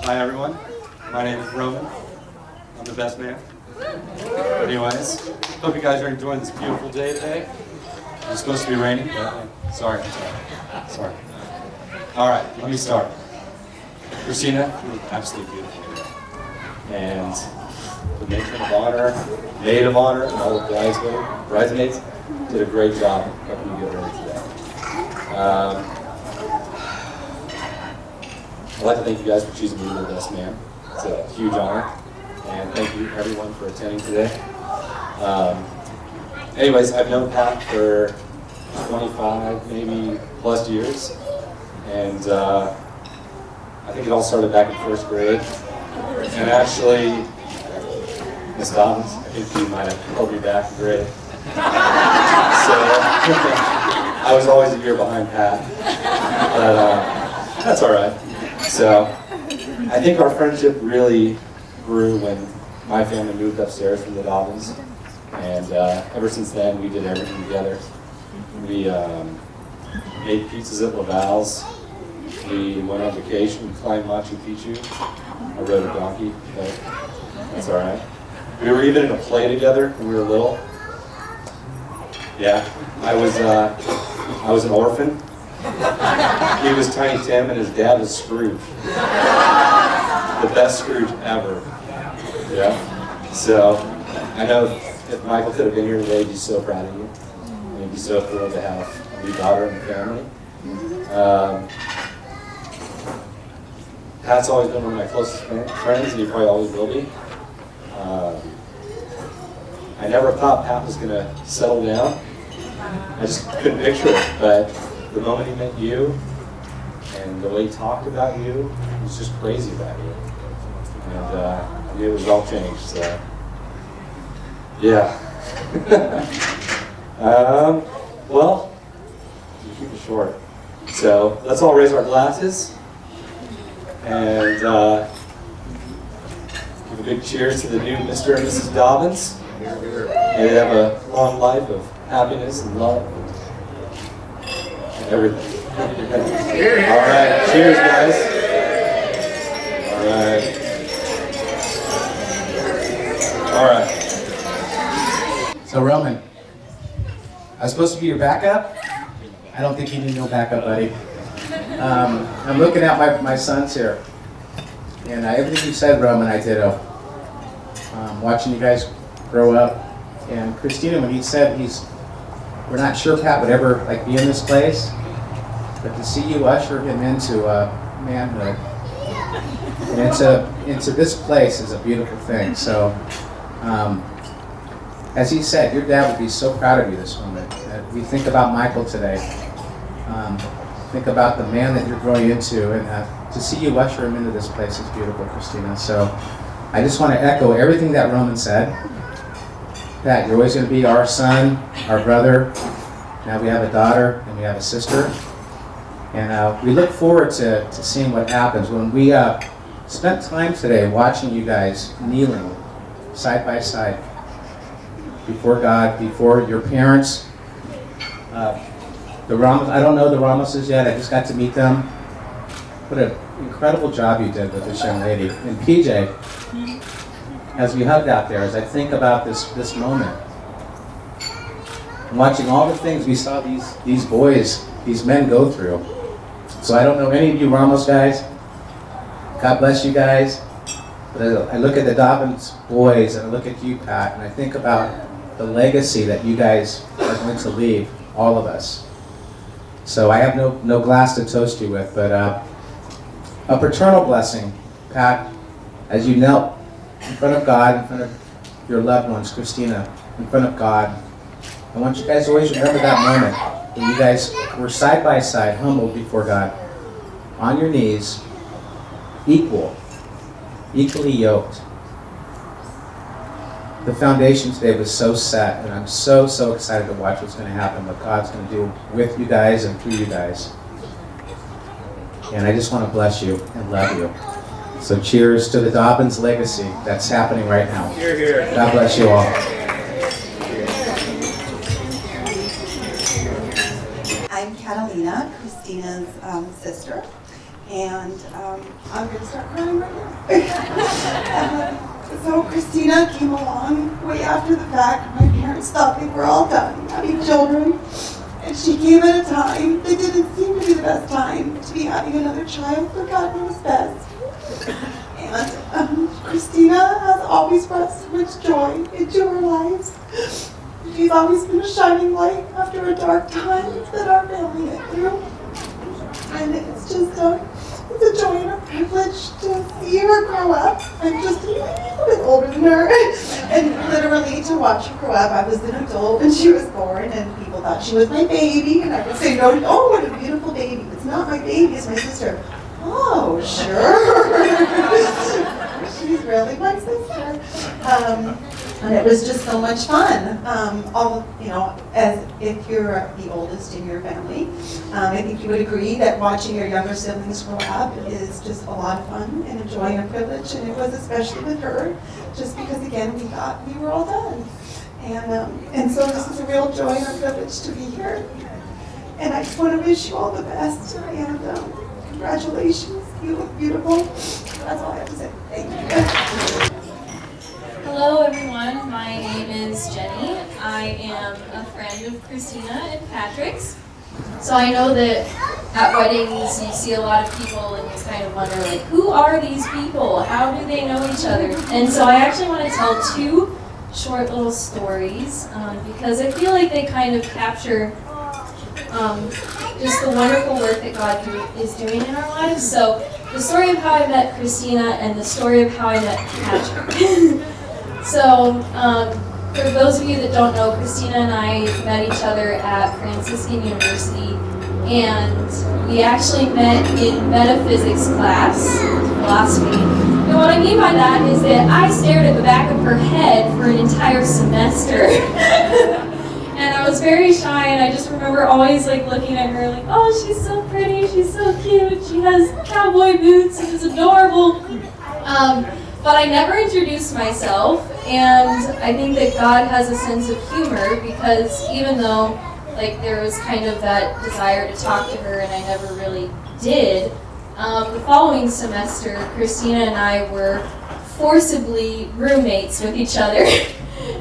Hi everyone, my name is Roman. I'm the best man. Anyways, hope you guys are enjoying this beautiful day today. It's supposed to be raining, but sorry. All right, let me start. Christina, you look absolutely beautiful today. And the matron of honor, maid of honor, and all the bridesmaids did a great job helping you get ready today. I'd like to thank you guys for choosing me to be the best man. It's a huge honor. And thank you everyone for attending today. Anyways, I've known Pat for 25, maybe plus years. And I think it all started back in first grade. And actually, Miss Dobbins, I think you might have held me back in grade. So I was always a year behind Pat. But that's all right. So I think our friendship really grew when my family moved upstairs from the Dobbins. And ever since then, we did everything together. We made pizzas at Laval's. We went on vacation, we climbed Machu Picchu. I rode a donkey, but that's all right. We were even in a play together when we were little. Yeah, I was an orphan. He was Tiny Tim and his dad was Scrooge. The best Scrooge ever. Yeah. So I know if Michael could have been here today, he'd be so proud of you. And he'd be so thrilled to have a new daughter in the family. Pat's always been one of my closest friends, and he probably always will be. I never thought Pat was going to settle down. I just couldn't picture it, but the moment he met you, and the way he talked about you, he was just crazy about you. And I knew it was all changed, so yeah. Well, you keep it short. So let's all raise our glasses and give a big cheers to the new Mr. and Mrs. Dobbins. And they have a long life of happiness and love and everything. All right, cheers, guys. All right. So Roman, I was supposed to be your backup. I don't think you need no backup, buddy. I'm looking at my sons here, and everything you said, Roman, I ditto. Watching you guys grow up, and Christina, when he said we're not sure Pat would ever be in this place, but to see you usher him into manhood and into this place is a beautiful thing. So, as he said, your dad would be so proud of you this moment. We think about Michael today. Think about the man that you're growing into, and to see you usher him into this place is beautiful, Christina. So I just want to echo everything that Roman said. Pat, you're always going to be our son, our brother. Now we have a daughter and we have a sister. And we look forward to seeing what happens when we spent time today watching you guys kneeling side by side before God, before your parents. The Ramos, I don't know the Ramoses yet, I just got to meet them. What an incredible job you did with this young lady. And PJ, as we hugged out there, as I think about this moment, and watching all the things we saw these boys, these men go through. So I don't know any of you Ramos guys. God bless you guys. But I look at the Dobbins boys, and I look at you, Pat, and I think about the legacy that you guys are going to leave, all of us. So I have no glass to toast you with, but a paternal blessing, Pat, as you knelt in front of God, in front of your loved ones, Christina, in front of God. I want you guys to always remember that moment when you guys were side by side, humbled before God, on your knees, equally yoked. The foundation today was so set, and I'm so excited to watch what's going to happen, what God's going to do with you guys and through you guys. And I just want to bless you and love you. So cheers to the Dobbins legacy that's happening right now. Hear, hear. God bless you all. I'm Catalina, Christina's sister. And I'm going to start crying right now. So Christina came along way after the fact. My parents thought they were all done having children. And she came at a time that didn't seem to be the best time to be having another child, but God knows best. And Christina has always brought so much joy into our lives. She's always been a shining light after a dark time that our family went through. And it's just it's a joy and a privilege to see her grow up. I'm just a little bit older than her. And literally to watch her grow up. I was an adult when she was born, and people thought she was my baby. And I would say, no, oh, what a beautiful baby. It's not my baby, it's my sister. Oh, sure. She's really my sister. And it was just so much fun. As if you're the oldest in your family, I think you would agree that watching your younger siblings grow up is just a lot of fun and a joy and a privilege. And it was especially with her, just because again we thought we were all done. And so this is a real joy and a privilege to be here. And I just want to wish you all the best. And congratulations, you look beautiful. That's all I have to say. Thank you. Hello everyone, my name is Jenny. I am a friend of Christina and Patrick's. So I know that at weddings you see a lot of people and you kind of wonder, like, who are these people? How do they know each other? And so I actually want to tell two short little stories because I feel like they kind of capture just the wonderful work that God is doing in our lives. So the story of how I met Christina and the story of how I met Patrick. So, for those of you that don't know, Christina and I met each other at Franciscan University, and we actually met in metaphysics class, philosophy. And what I mean by that is that I stared at the back of her head for an entire semester. And I was very shy, and I just remember always looking at her like, oh, she's so pretty, she's so cute, she has cowboy boots, and it's adorable. But I never introduced myself, and I think that God has a sense of humor because even though there was kind of that desire to talk to her and I never really did, the following semester Christina and I were forcibly roommates with each other.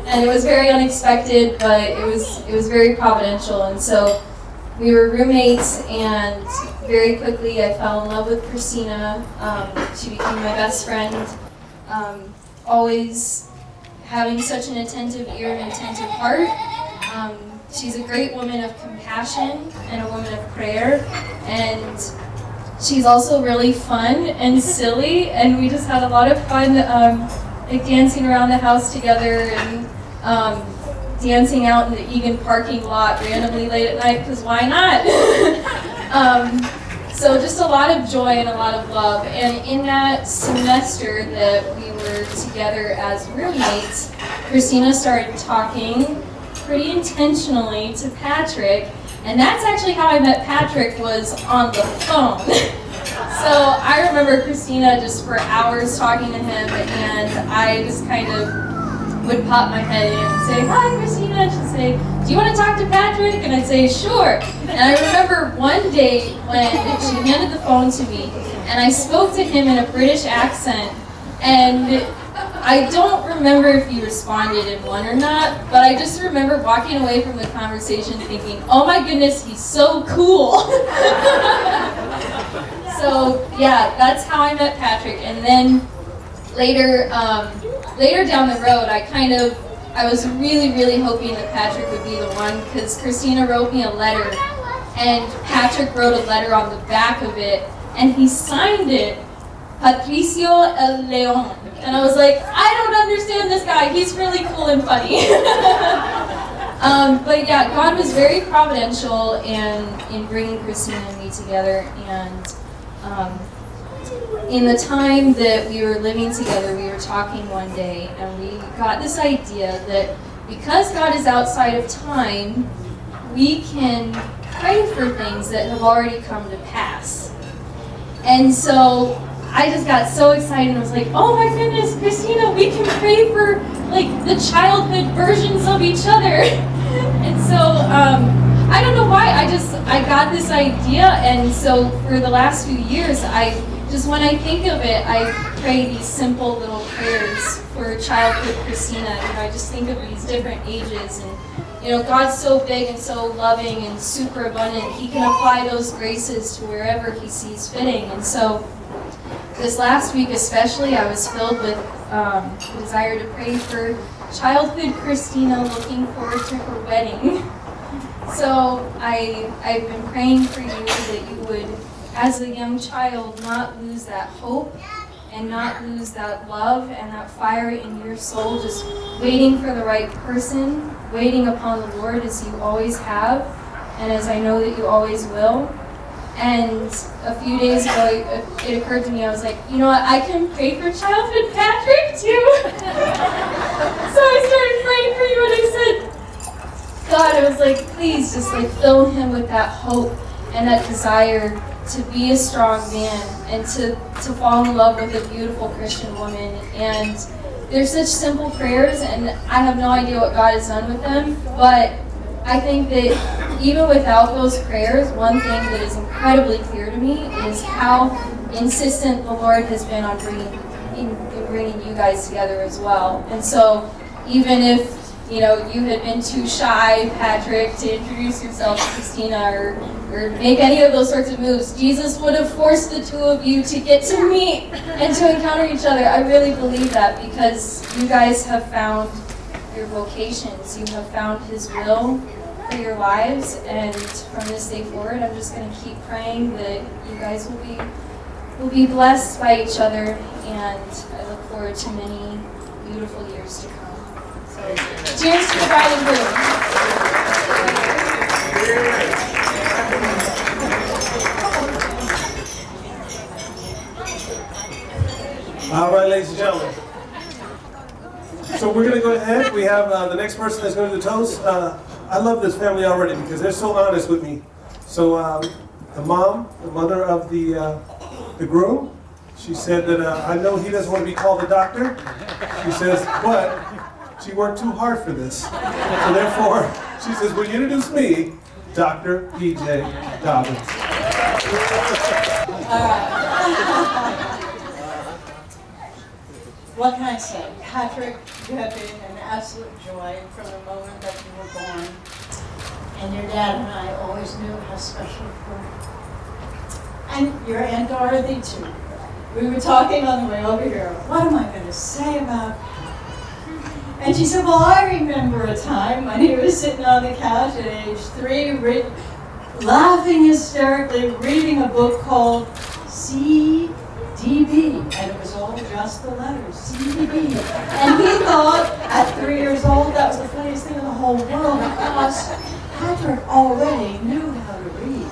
And it was very unexpected, but it was very providential. And so we were roommates, and very quickly I fell in love with Christina. She became my best friend. Always having such an attentive ear and attentive heart. She's a great woman of compassion and a woman of prayer, and she's also really fun and silly, and we just had a lot of fun dancing around the house together and dancing out in the Egan parking lot randomly late at night, because why not? So just a lot of joy and a lot of love. And in that semester that we were together as roommates, Christina started talking pretty intentionally to Patrick. And that's actually how I met Patrick, was on the phone. So I remember Christina just for hours talking to him, and I just kind of would pop my head in and say, hi Christina, and she'd say, do you want to talk to Patrick? And I'd say, sure. And I remember one day when she handed the phone to me, and I spoke to him in a British accent, and I don't remember if he responded in one or not, but I just remember walking away from the conversation thinking, oh my goodness, he's so cool. So yeah, that's how I met Patrick. And then later down the road, I was really, really hoping that Patrick would be the one, because Christina wrote me a letter, and Patrick wrote a letter on the back of it, and he signed it, Patricio El Leon. And I was like, I don't understand this guy, he's really cool and funny. But yeah, God was very providential in bringing Christina and me together, and in the time that we were living together, we were talking one day, and we got this idea that because God is outside of time, we can pray for things that have already come to pass. And so I just got so excited and was like, oh my goodness, Christina, we can pray for the childhood versions of each other. And so I don't know why, I got this idea, and so for the last few years, when I think of it, I pray these simple little prayers for childhood Christina. I just think of these different ages, and God's so big and so loving and super abundant. He can apply those graces to wherever He sees fitting. And so this last week especially, I was filled with the desire to pray for childhood Christina looking forward to her wedding. So I've been praying for you that you would, as a young child, not lose that hope and not lose that love and that fire in your soul, just waiting for the right person, waiting upon the Lord as you always have, and as I know that you always will. And a few days ago, it occurred to me, I was like, you know what, I can pray for childhood Patrick too. So I started praying for you, and I said, God, I was like, please just fill him with that hope and that desire to be a strong man and to fall in love with a beautiful Christian woman. And they're such simple prayers, and I have no idea what God has done with them, but I think that even without those prayers, one thing that is incredibly clear to me is how insistent the Lord has been on bringing you guys together as well. And so even if you had been too shy, Patrick, to introduce yourself to Christina or make any of those sorts of moves, Jesus would have forced the two of you to get to meet and to encounter each other. I really believe that, because you guys have found your vocations. You have found His will for your lives, and from this day forward, I'm just going to keep praying that you guys will be blessed by each other, and I look forward to many beautiful years to come. So, cheers to the bride and groom. All right, ladies and gentlemen. So we're going to go ahead. We have the next person that's going to do the toast. I love this family already because they're so honest with me. So the mother of the groom, she said that I know he doesn't want to be called the doctor. She says, but she worked too hard for this. So therefore, she says, will you introduce me, Dr. P.J. Dobbins. What can I say? Patrick, you have been an absolute joy from the moment that you were born. And your dad and I always knew how special you were. And your Aunt Dorothy, too. We were talking on the way over here, what am I going to say about Patrick? And she said, well, I remember a time when he was sitting on the couch at age 3, laughing hysterically, reading a book called CDB, and it was all just the letters, CDB. And he thought, at 3 years old, that was the funniest thing in the whole world, because Patrick already knew how to read.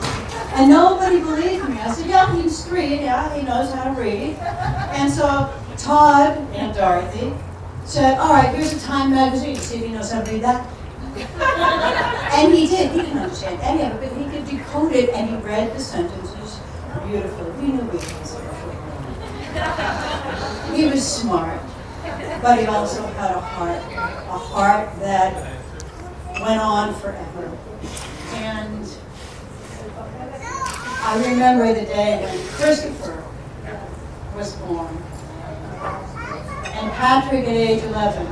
And nobody believed me. I said, yeah, he's 3, yeah, he knows how to read. And so Todd and Dorothy said, all right, here's a Time magazine, see if he knows how to read that. And he did. He didn't understand any of it, but he could decode it, and he read the sentences beautifully. He knew he was special. He was smart, but he also had a heart that went on forever. And I remember the day when Christopher was born, and Patrick at age 11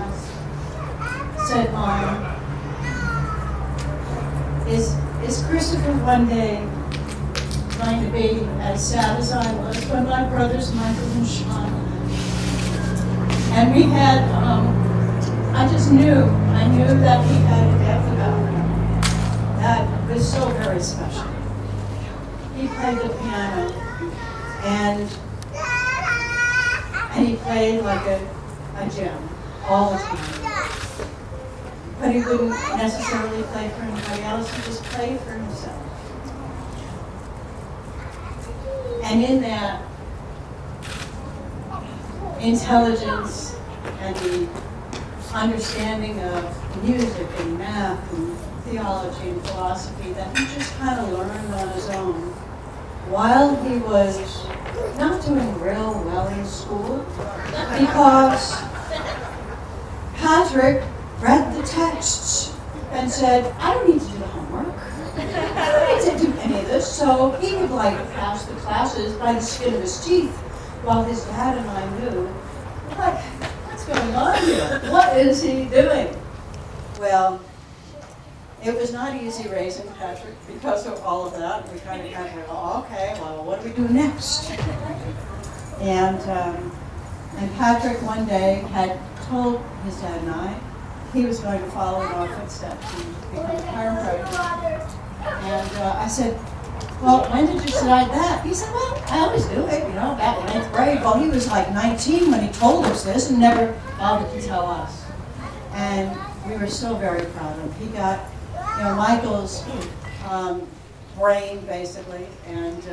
said, Mom, is Christopher one day going to be as sad as I was when my brothers Michael and Sean? And we had, I knew that he had a gift about him that was so very special. He played the piano, and he played like a gem all the time. But he wouldn't necessarily play for anybody else, he just played for himself. And in that intelligence and the understanding of music and math and theology and philosophy that he just kind of learned on his own while he was not doing real well in school, because Patrick read the texts and said, I don't need to do the homework. any of this, so he would like pass the classes by the skin of his teeth, while his dad and I knew, like, what's going on here? What is he doing? Well, it was not easy raising Patrick because of all of that. We kind of well, okay, well, what do we do next? And Patrick one day had told his dad and I he was going to follow in our footsteps and become a chiropractor. And I said, well, when did you decide that? He said, well, I always do it, back in 9th grade. Well, he was like 19 when he told us this and never bothered to tell us. And we were so very proud of him. He got, Michael's brain, basically, and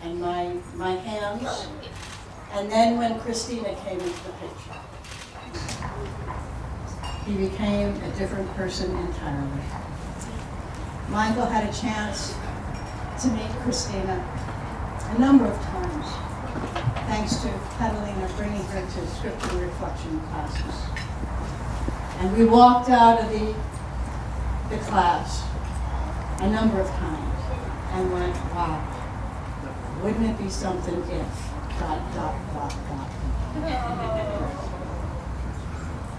my hands. And then when Christina came into the picture, he became a different person entirely. Michael had a chance to meet Christina a number of times, thanks to Catalina bringing her to script and reflection classes. And we walked out of the class a number of times and went, wow, wouldn't it be something if, ...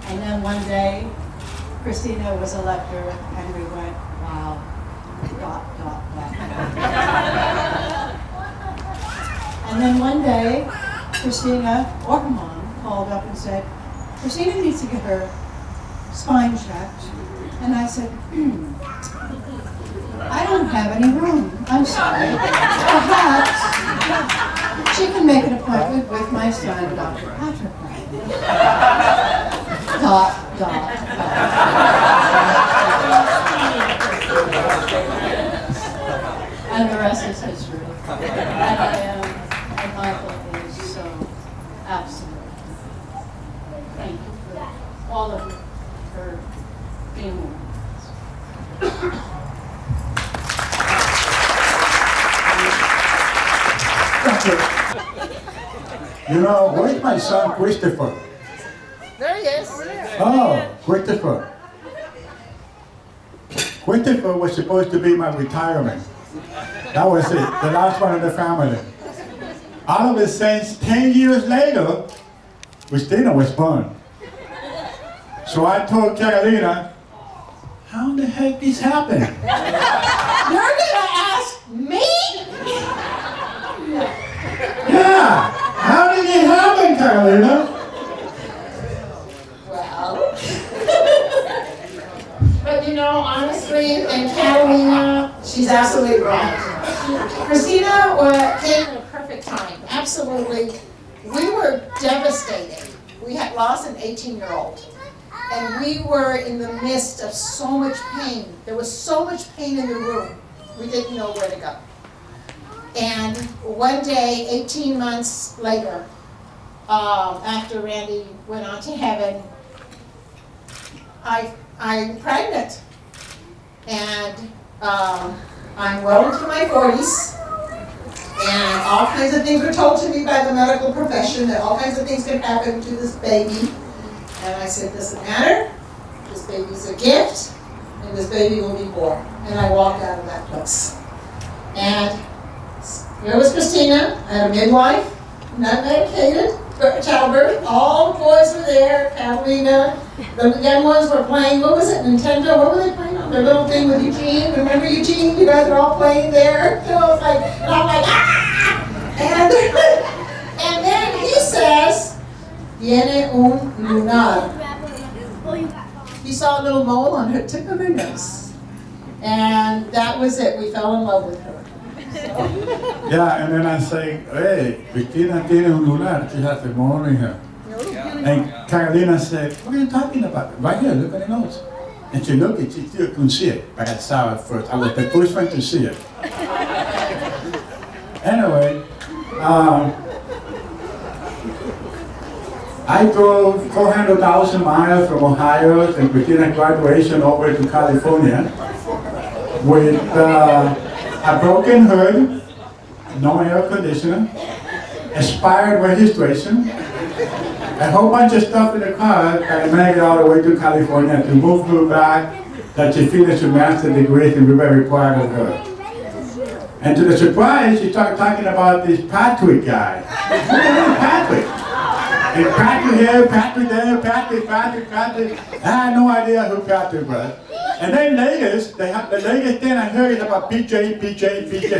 And then one day, Christina was a lecturer, and we went, wow, ... And then one day, Christina, or her mom, called up and said, Christina needs to get her spine checked. And I said, I don't have any room. I'm sorry. Perhaps she can make an appointment with my son, Dr. Patrick. ... And the rest is history. And Michael is so absolutely. Thank you for all of you for being with us. Where's my son Christopher? There he is. Oh, Christopher. Christopher was supposed to be my retirement. That was it, the last one in the family. All of a sudden, 10 years later, Christina was born. So I told Catalina, how the heck this happened? You're gonna ask me? Yeah, how did it happen, Catalina? Well, but honestly, and Catalina, she's absolutely right. Christina came at a perfect time, absolutely. We were devastated. We had lost an 18-year-old. And we were in the midst of so much pain. There was so much pain in the room, we didn't know where to go. And one day, 18 months later, after Randy went on to heaven, I'm pregnant. And I'm well into my 40s. And all kinds of things were told to me by the medical profession, that all kinds of things could happen to this baby. And I said, doesn't matter. This baby's a gift, and this baby will be born. And I walked out of that place. And here was Christina, I had a midwife, not medicated, childbirth. All the boys were there, Catalina. The young ones were playing, what was it, Nintendo? What were they playing on? Their little thing with Eugene. Remember Eugene? You guys were all playing there. And I'm like, ah! And then he says, Viene un lunar. He saw a little mole on her tip of her nose. And that was it. We fell in love with her. So. Yeah, and then I say, hey, Christina tiene un lunar. She has a mole in her. And Carolina said, what are you talking about? Right here, look at the nose. And she looked and she still couldn't see it. But I saw it first. I was the first one to see it. Anyway, I drove 400,000 miles from Ohio and Christina's graduation over to California with a broken hood, no air conditioner, expired registration, a whole bunch of stuff in the car, and I made it all the way to California to move her back, that she finished her master's degree, and we're very proud of her. And to the surprise, she started talking about this Patrick guy. Patrick. And Patrick here, Patrick there, Patrick. I had no idea who Patrick was. And then latest, the latest thing I heard is about PJ. Who's PJ?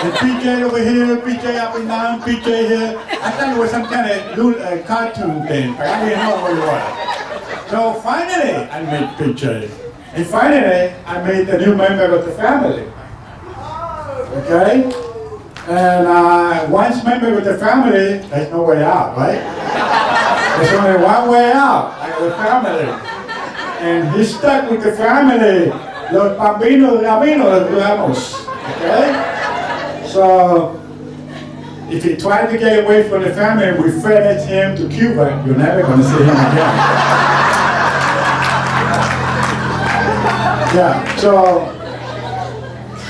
And PJ over here, PJ up and down, PJ here. I thought it was some kind of little cartoon thing, but I didn't know what it was. So finally, I met PJ. And finally, I made a new member of the family. Okay? And once member of the family, there's no way out, right? There's only one way out, like the family. And he's stuck with the family. Los bambinos, Ramos. Okay? So, if he tried to get away from the family, we FedEx him to Cuba, you're never going to see him again. Yeah, so,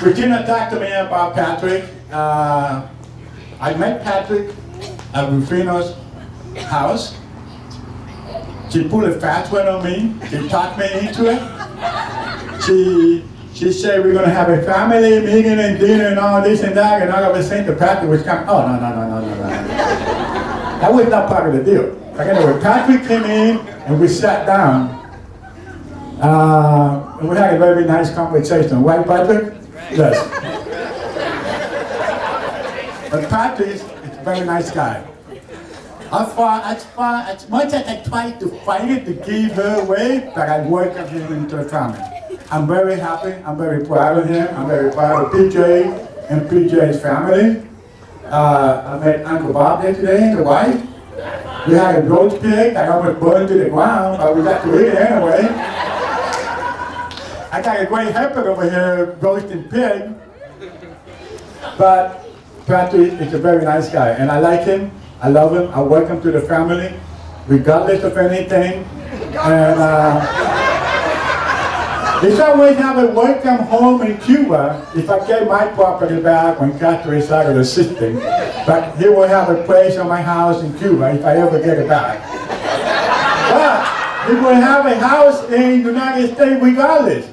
Regina talked to me about Patrick. I met Patrick at Rufino's house. She pulled a fast one on me. She talked me into it. She said we're going to have a family meeting and dinner and all this and that. And all of a sudden the Patrick was coming. Oh, no. That was not part of the deal. Like anyway, Patrick came in and we sat down. And we had a very nice conversation. Right, Patrick? Yes. But Patrick is a very nice guy. As much as I tried to fight it to give her away, but I welcome him into the family. I'm very happy, I'm very proud of him, I'm very proud of PJ and PJ's family. I met Uncle Bob there today, the wife. We had a roast pig that almost burned to the ground, but we got to eat it anyway. I got a great helper over here roasting pig. But Patrick is a very nice guy, and I like him. I love him. I welcome to the family, regardless of anything. And it's always have a welcome home in Cuba if I get my property back when Castro is out of the system. But he will have a place on my house in Cuba if I ever get it back. But he will have a house in the United States regardless.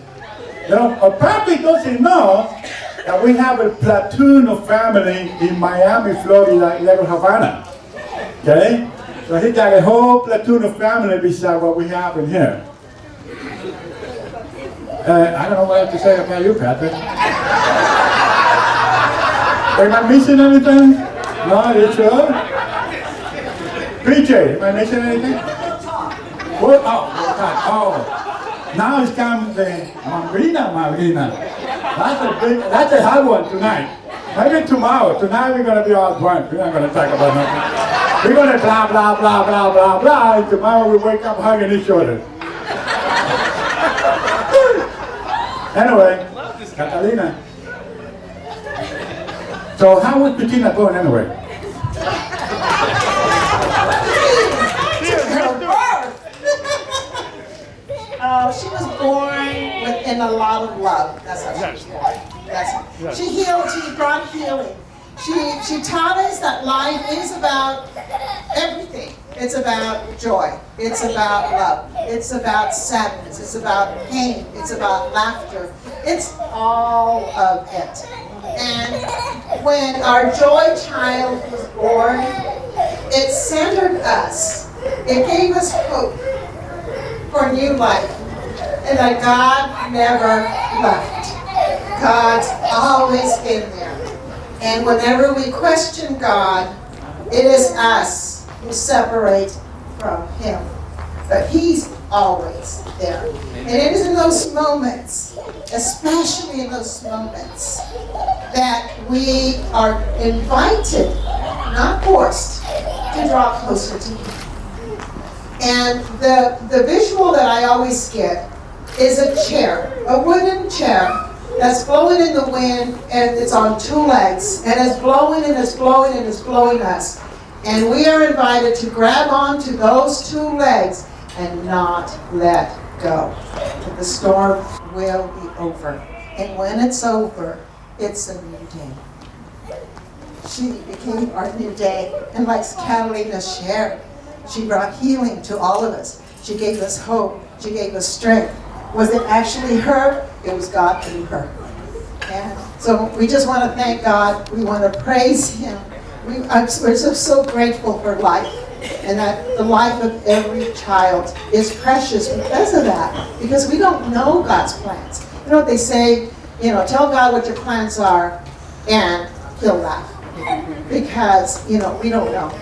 You know, Patrick doesn't know that we have a platoon of family in Miami, Florida, Little Havana. Okay? So he got a whole platoon of family beside what we have in here. I don't know what I have to say about you, Patrick. Am I missing anything? No, you sure? PJ, am I missing anything? What? Oh, now it's time the Marina. That's a hard one tonight. Maybe tomorrow. Tonight we're going to be all drunk. We're not going to talk about nothing. We're going to blah, blah, blah, blah, blah, blah. And tomorrow we wake up hugging each other. Anyway, Catalina. So how was Bettina going anyway? She was born within a lot of love. That's how she was born. She healed, she brought healing. She taught us that life is about everything. It's about joy. It's about love. It's about sadness. It's about pain. It's about laughter. It's all of it. And when our joy child was born, it centered us. It gave us hope for new life. And that God never left. God's always been there. And whenever we question God, it is us who separate from Him. But He's always there. And it is in those moments, especially in those moments, that we are invited, not forced, to draw closer to Him. And the visual that I always get is a chair, a wooden chair that's blowing in the wind, and it's on two legs, and it's blowing and it's blowing and it's blowing us. And we are invited to grab onto those two legs and not let go. But the storm will be over. And when it's over, it's a new day. She became our new day. And like Catalina shared, she brought healing to all of us. She gave us hope. She gave us strength. Was it actually her? It was God through her. And So we just want to thank God. We want to praise Him. We're so grateful for life, and that the life of every child is precious because of that. Because we don't know God's plans. You know what they say? You know, tell God what your plans are, and He'll laugh. Because, you know, we don't know.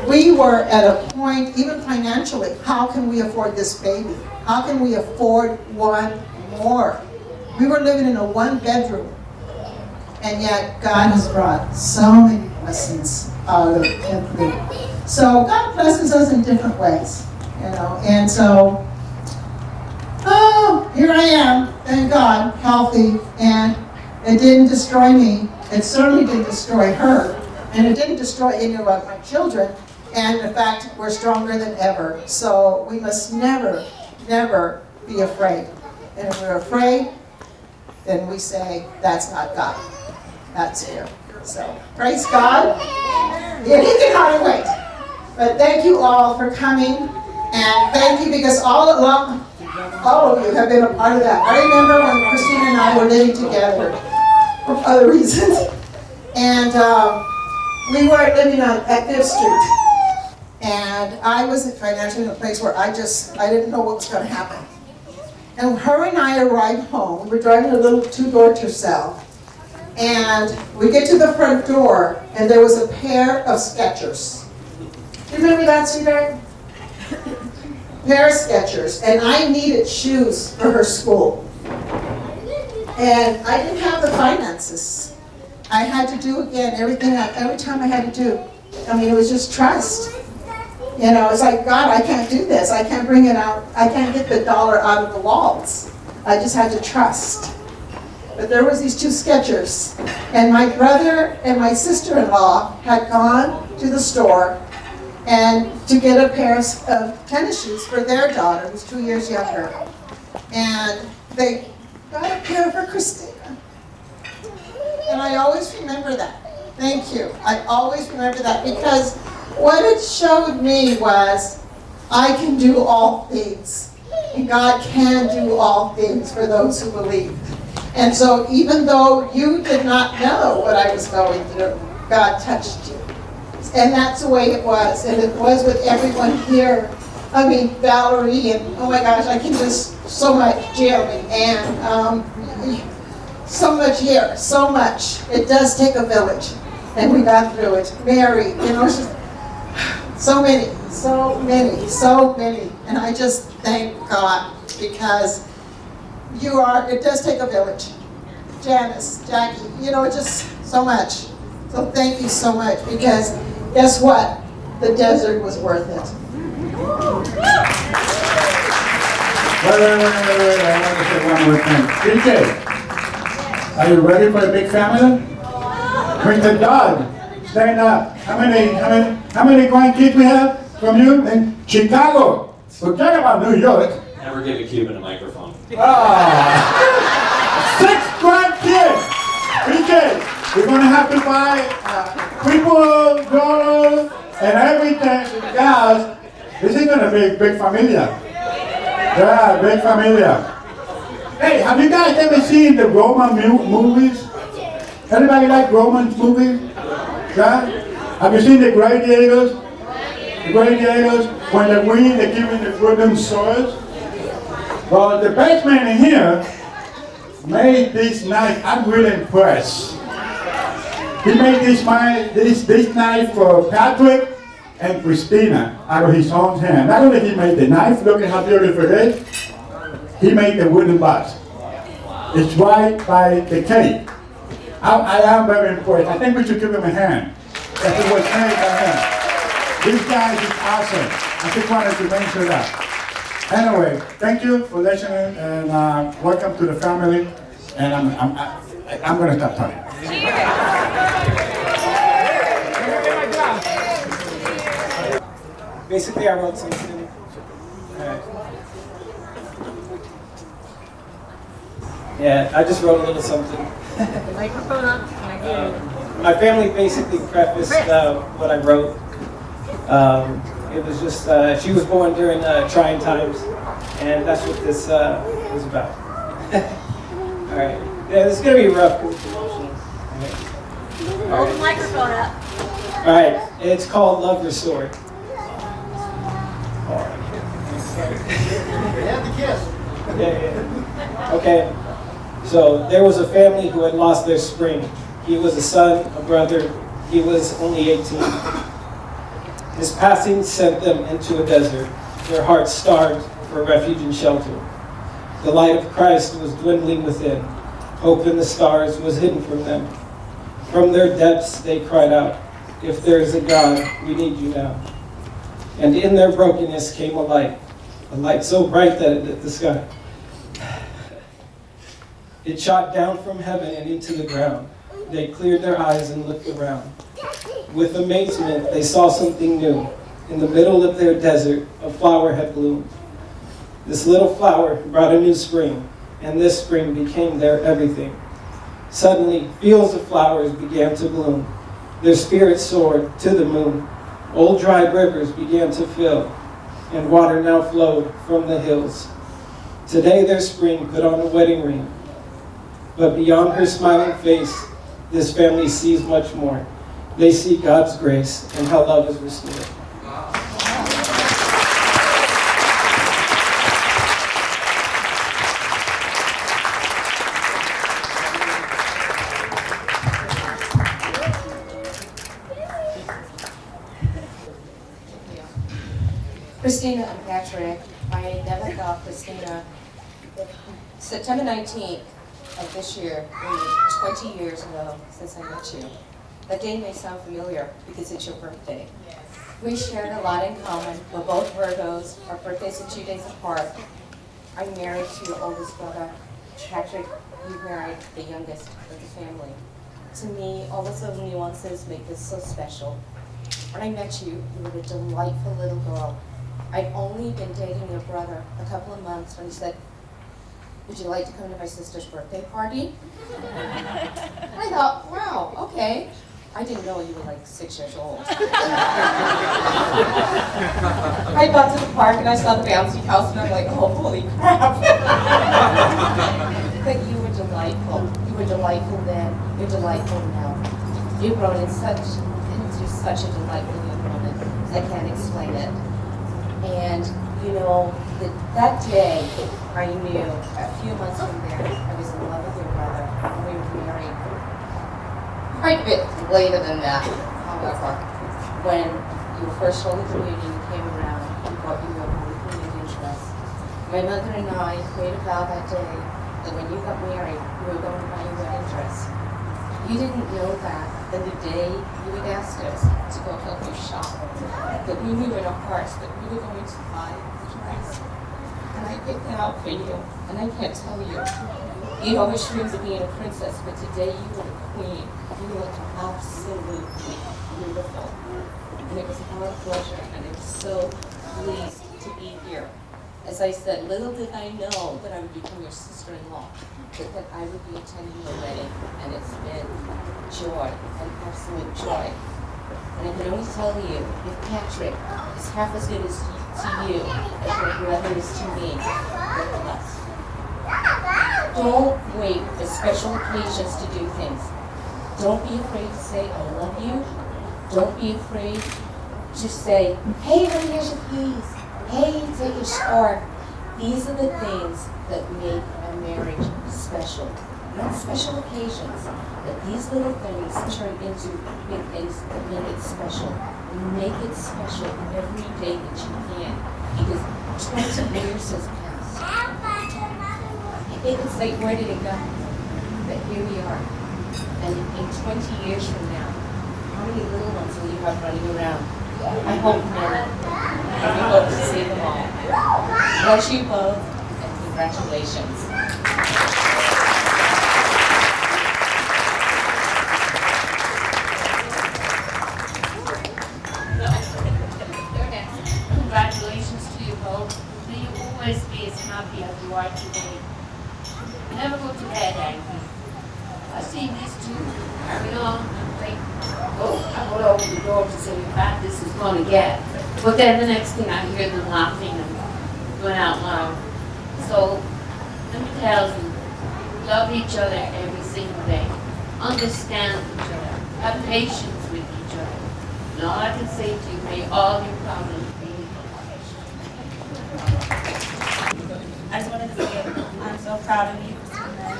We were at a point, even financially, how can we afford this baby? How can we afford one more? We were living in a one-bedroom, and yet God has brought so many blessings out of it and through. So God blesses us in different ways, you know. And so, oh, here I am, thank God, healthy, and it didn't destroy me. It certainly didn't destroy her, and it didn't destroy any of my children. And in fact, we're stronger than ever. So we must never, never be afraid. And if we're afraid, then we say, that's not God. That's fear. So praise God. Yeah, He can hardly wait. But thank you all for coming. And thank you because all along, all of you have been a part of that. I remember when Christina and I were living together for other reasons. And we were living at 5th Street. And I was financially in a place where I didn't know what was going to happen. And her and I arrived home. We were driving a little 2-door Tercel. And we get to the front door, and there was a pair of Skechers. Do you remember that, sweetheart? Pair of Skechers. And I needed shoes for her school. And I didn't have the finances. I had to do again every time I had to do. I mean, it was just trust. You know, it's like, God, I can't do this. I can't bring it out. I can't get the dollar out of the walls. I just had to trust. But there was these 2 Skechers. And my brother and my sister-in-law had gone to the store and to get a pair of tennis shoes for their daughter, who's 2 years younger. And they got a pair for Christina. And I always remember that. Thank you. I always remember that because what it showed me was I can do all things. And God can do all things for those who believe. And so even though you did not know what I was going through, God touched you. And that's the way it was. And it was with everyone here. I mean, Valerie and, oh my gosh, I can just, so much, Jim and Ann. So much here, so much. It does take a village. And we got through it. Mary, you know, so many. And I just thank God because it does take a village. Janice, Jackie, you know, just so much. So thank you so much because guess what? The desert was worth it. Wait, I want to say one more thing. PJ, are you ready for a big family? Bring the dog. Stand up. How many grandkids we have from you in Chicago? Forget about New York. Never give a Cuban a microphone. 6 grandkids. PJ, we're gonna have to buy people, girls, and everything. Guys, this is gonna be a big familia. Yeah, big familia. Hey, have you guys ever seen the Roman movies? Anybody like Roman movies? Yeah? Have you seen the gladiators? The gladiators, when they win, they give them the wooden swords. Well, the best man in here made this knife. I'm really impressed. He made this knife for Patrick and Christina out of his own hand. Not only he made the knife, look at how beautiful it is, he made the wooden box. It's right by the cake. I am very impressed. I think we should give him a hand. That it was made by him. This guy is awesome. I just wanted to mention that. Anyway, thank you for listening and welcome to the family. And I'm going to stop talking. Basically, I wrote something. Yeah, I just wrote a little something. Microphone up. My family basically prefaced what I wrote. It was just, she was born during trying times, and that's what this was about. All right. Yeah, this is going to be rough. Hold the microphone up. All right, it's called Love Restored. Yeah. Okay. So there was a family who had lost their spring. He was a son, a brother. He was only 18. His passing sent them into a desert. Their hearts starved for refuge and shelter. The light of Christ was dwindling within. Hope in the stars was hidden from them. From their depths they cried out, "If there is a God, we need you now." And in their brokenness came a light so bright that it lit the sky. It shot down from heaven and into the ground. They cleared their eyes and looked around. With amazement, they saw something new. In the middle of their desert, a flower had bloomed. This little flower brought a new spring, and this spring became their everything. Suddenly, fields of flowers began to bloom. Their spirits soared to the moon. Old dry rivers began to fill, and water now flowed from the hills. Today their spring put on a wedding ring. But beyond her smiling face, this family sees much more. They see God's grace and how love is restored. Christina and Patrick, I never thought Christina, September 19th of this year, 20 years ago since I met you. That day may sound familiar because it's your birthday. We shared a lot in common. We're both Virgos. Our birthdays are 2 days apart. I'm married to your oldest brother. Patrick, you married the youngest of the family. To me, all those little nuances make this so special. When I met you, you were a delightful little girl. I'd only been dating your brother a couple of months when he said, "Would you like to come to my sister's birthday party?" I thought, wow, okay. I didn't know you were like 6 years old. I got to the park and I saw the bouncy house and I'm like, oh, holy crap. But you were delightful. You were delightful then. You're delightful now. You've grown into such a delightful young woman. I can't explain it. And, you know, that day, I knew a few months from there, I was in love with your brother, and we were married. Quite a bit later than that, however, when your first Holy Communion came around, we brought you your Holy Communion dress. My mother and I made a vow that day that when you got married, we were going to buy your wedding dress. You didn't know that the day you had asked us to go help you shop, that we knew in our hearts that we were going to buy the dress. And I picked it out for you, and I can't tell you. You always dreamed of being a princess, but today you were the queen. You look absolutely beautiful. And it was our pleasure, and I'm so pleased to be here. As I said, little did I know that I would become your sister-in-law, but that I would be attending your wedding, and it's been joy, an absolute joy. And I can only tell you, if Patrick is half as good to you as your brother is to me, you're blessed. Don't wait for special occasions to do things. Don't be afraid to say, I love you. Don't be afraid to say, hey, here's your keys. Hey, take a shower. These are the things that make a marriage special. Not special occasions, but these little things turn into big things that make it special. And make it special every day that you can. Because 20 years has passed. It's like, where did it go? But here we are. And in 20 years from now, how many little ones will you have running around? I hope many. And we hope to see them all. Bless you both, and congratulations. Congratulations to you both. May you always be as happy as you are today. Never go to bed angry. I see these two carry on and think, oh, I go over the door to see how bad this is going to get. But then the next thing I hear them laughing and going out loud. So let me tell you, love each other every single day. Understand each other. have patience with each other. And all I can say to you, may all your problems be I just wanted to say I'm so proud of you, Christina,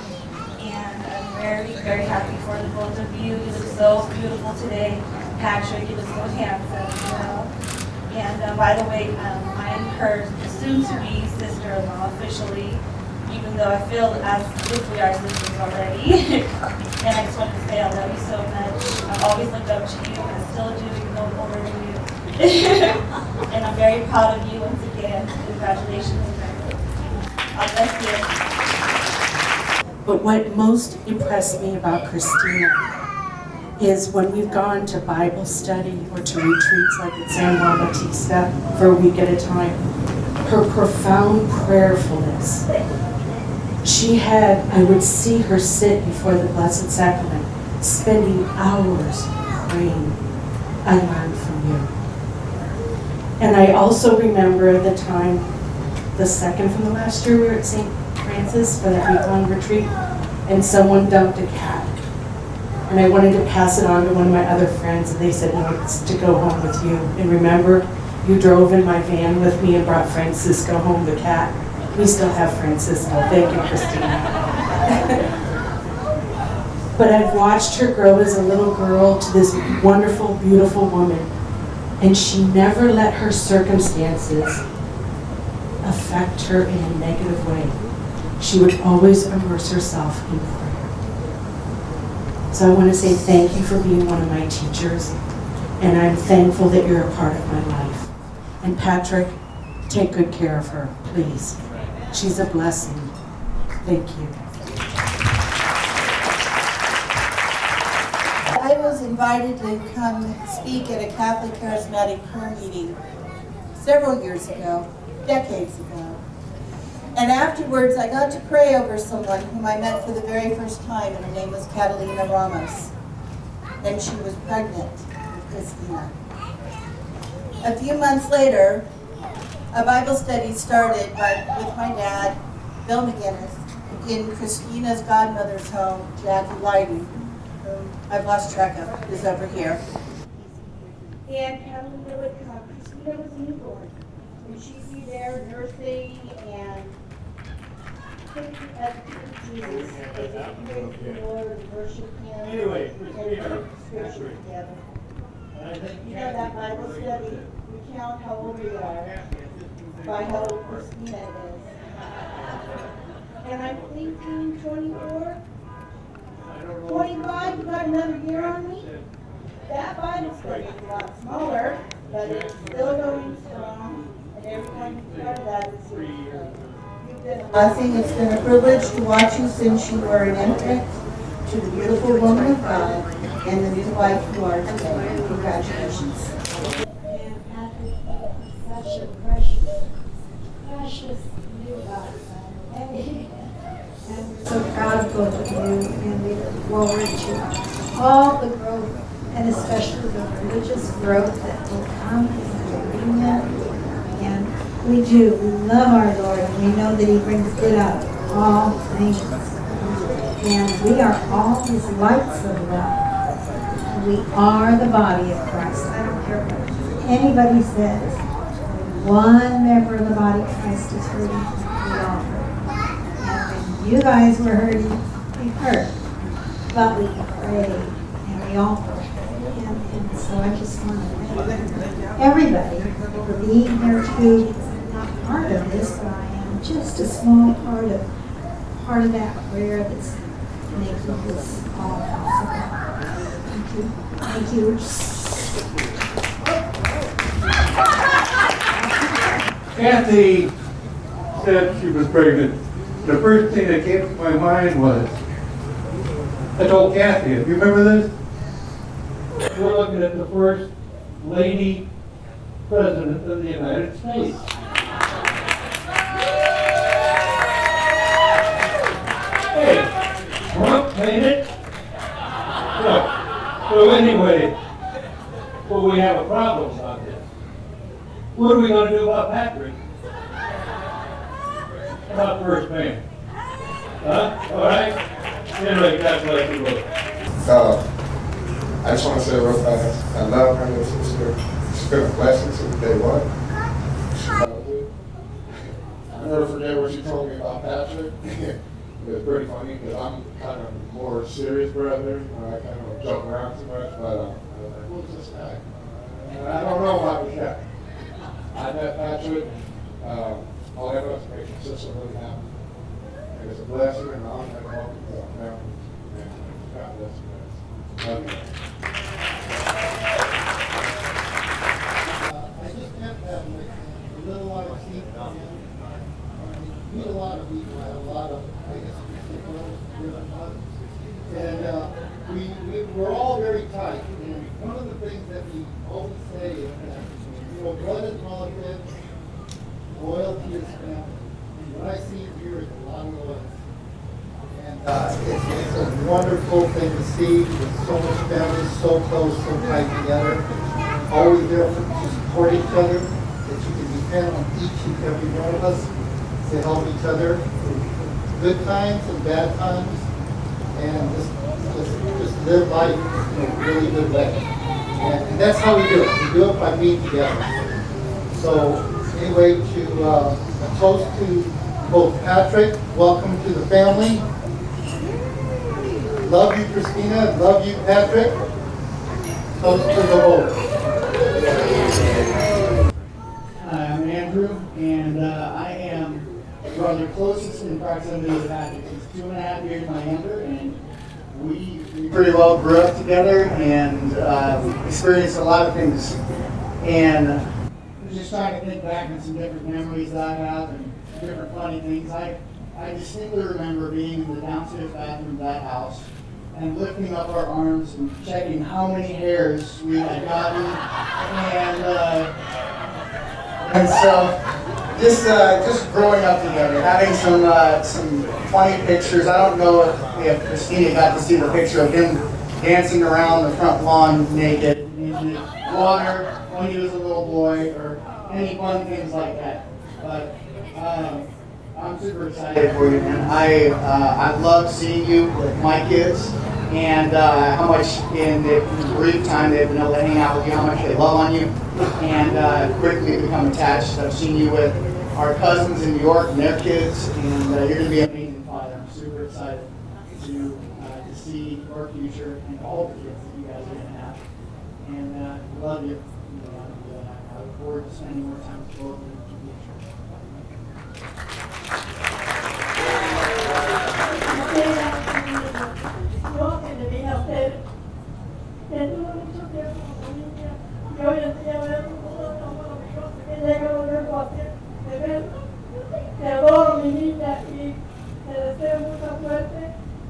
and I'm very, very happy for the both of you. You look so beautiful today. Patrick, you look so handsome, you know. And by the way, I'm her soon-to-be sister-in-law officially, even though I feel as if we are sisters already. And I just wanted to say I love you so much. I've always looked up to you, and I still do, even though I'm older than you. And I'm very proud of you once again. Congratulations. God bless you. But what most impressed me about Christina is when we've gone to Bible study or to retreats like at San Juan Bautista for a week at a time, her profound prayerfulness. I would see her sit before the Blessed Sacrament, spending hours praying. I learned from you. And I also remember the time, the second from the last year, we were at St. Francis for that week-long retreat, and someone dumped a cat. And I wanted to pass it on to one of my other friends, and they said, no, it's to go home with you. And remember, you drove in my van with me and brought Francisco home, the cat. We still have Francisco. Thank you, Christina. But I've watched her grow as a little girl to this wonderful, beautiful woman, and she never let her circumstances affect her in a negative way. She would always immerse herself in prayer. So I want to say thank you for being one of my teachers, and I'm thankful that you're a part of my life. And Patrick, take good care of her, please. She's a blessing. Thank you. I was invited to come speak at a Catholic Charismatic prayer meeting several years ago, decades ago. And afterwards, I got to pray over someone whom I met for the very first time, and her name was Catalina Ramos. And she was pregnant with Christina. A few months later, a Bible study started with my dad, Bill McGinnis, in Christina's godmother's home, Jackie Leidy, whom I've lost track of, is over here. And Catalina would come. Christina was newborn, and she'd be there nursing and taking up Jesus as they praise the Lord and worship Him and scripture together. You know that Bible study, we count how old we are by how old Christina is. And I'm thinking 24, 25, you got another year on me? That Bible study is a lot smaller, but it's still going strong, and everyone who's part of that is here today. You've been a blessing. It's been a privilege to watch you since you were an infant to the beautiful woman of God and the new wife you are today. Congratulations. And Patrick, such a precious new God. And we're so proud of both of you, and we look forward to all the growth, and especially the religious growth that will come in the union. And we do. We love our Lord, and we know that He brings good out of all things. And we are all His lights of love. We are the body of Christ. I don't care what anybody says. One member of the body of Christ is hurting. We all hurt. And when you guys were hurting, we hurt. But we prayed, and we all prayed. And so I just want to thank everybody for being here too, because I'm not part of this, but I am just a small part of that prayer that's making this all possible. Thank you. Thank you. Kathy said she was pregnant. The first thing that came to my mind was, I told Kathy, do you remember this? We're looking at the first lady president of the United States. Hey, Trump made it. So anyway, well, we have a problem about this. What are we going to do about Patrick? About first man? Huh? All right? Anyway, that's what you wrote. I just want to say real fast, I love my little sister. It's been a blessing since day one. I'll never forget what she told me about Patrick. It was pretty funny because I'm kind of more serious brother. I kind of joke around too much, but I was like, who's this guy? And I don't know about this guy. I met Patrick. All I know is to make my sister really happy. And it's a blessing and an honor to help the family. And God bless you guys. Love you. I just met that with a little lot of people. Meet a lot of people. I have a lot of, I guess, different mothers. And we're all very tight. And one of the things that we always say is that, blood is relatives, loyalty is family. And what I see here is a lot of loyalty. And it's a wonderful thing to see with so much family, so close, so tight together. Always there to support each other, that you can depend on each and every one of us to help each other through good times and bad times, and just live life in a really good way. And that's how we do it. We do it by being together. So anyway, to a toast to both Patrick, welcome to the family. Love you, Christina. Love you, Patrick. Toast to the both. Hi, I'm Andrew, and I am brother closest in proximity to Patrick. He's 2.5 years my younger, and we pretty well grew up together and experienced a lot of things. And I was just trying to think back on some different memories that I have and different funny things. I distinctly remember being in the downstairs bathroom of that house and lifting up our arms and checking how many hairs we had gotten. And so just growing up together, having some funny pictures. I don't know if Christina got to see the picture of him dancing around the front lawn naked in the water when he was a little boy, or any fun things like that. But I'm super excited for you, man. I love seeing you with my kids, and how much in the brief time they've been able to hang out with you, how much they love on you, and quickly become attached. I've seen you with our cousins in New York and their kids, and you're going to be an amazing father. I'm super excited to see your future and all the kids that you guys are going to have. And love you. And I look forward to spending more time with both of you in the future. Yo que le vine a hacer, que tuve mucho tiempo con niña, y hoy en día veo todo tan maravilloso que llega a volverlo a hacer, de ver, te adoro mi niña y te deseo mucha suerte,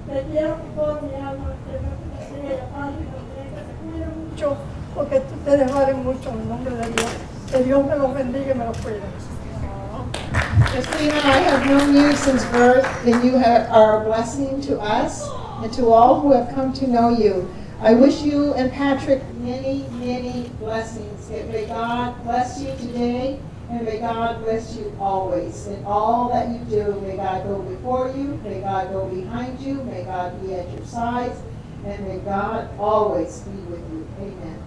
te quiero con toda mi alma, que me siga llamando y que se cuide mucho, porque ustedes valen mucho en el nombre de Dios, que Dios me los bendiga y me los cuide. Christina, I have known you since birth, and you are a blessing to us and to all who have come to know you. I wish you and Patrick many, many blessings. And may God bless you today, and may God bless you always. In all that you do, may God go before you, may God go behind you, may God be at your sides, and may God always be with you. Amen.